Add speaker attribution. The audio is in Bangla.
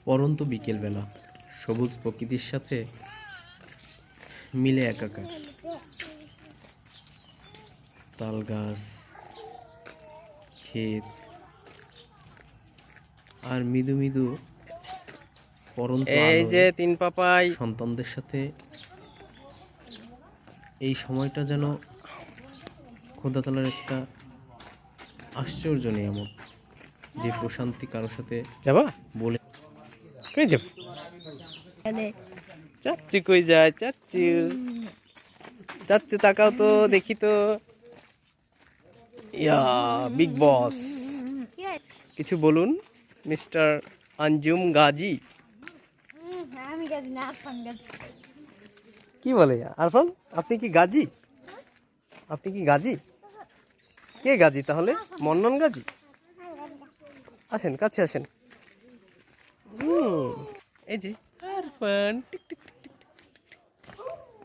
Speaker 1: পরন্ত বিকেলবেলা সবুজ প্রকৃতির সাথে মিলে একাকার। তাল গাছ, ক্ষেত আর মৃদু মৃদু পরন্ত
Speaker 2: এই যে
Speaker 1: আলোয়
Speaker 2: তিন পাপাই
Speaker 1: সন্তানদের সাথে এই সময়টা যেন খোদা তাআলার একটা আশ্চর্য নিয়ামত, যে প্রশান্তি কারোর সাথে
Speaker 2: যাবা
Speaker 1: বলে।
Speaker 2: কই যাব চাচ্চু কই যায় চাচ্চু চাচ্চু তাকাও তো দেখি তো ইয়া বিগ বস কিছু বলুন মিস্টার আঞ্জুম গাজী।
Speaker 3: আমি গাছ না আরফান গাছ।
Speaker 2: কি বলে আরফান, আপনি কি গাজী? আপনি কি গাজী? কে গাজী তাহলে? মন্নন গাজী? আসেন কাছে আসেন। এই যে আরফান টিক টিক